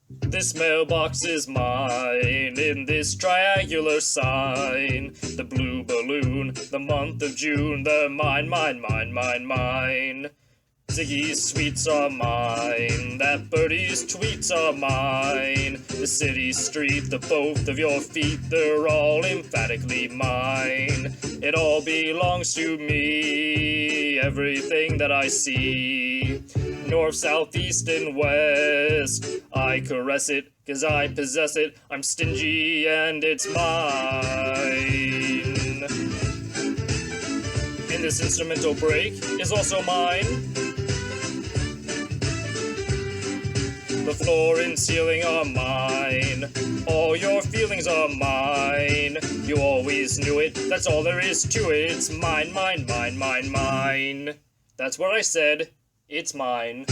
This mailbox is mine, in this triangular sign. The blue balloon, the month of June, the mine. Ziggy's sweets are mine, that birdie's tweets are mine. The city street, the both of your feet, they're all emphatically mine. It all belongs to me, everything that I see. North, south, east, and west, I caress it, 'cause I possess it. I'm stingy and it's mine. And this instrumental break is also mine. The floor and ceiling are mine. All your feelings are mine. You always knew it, that's all there is to it. It's mine. That's what I said. It's mine.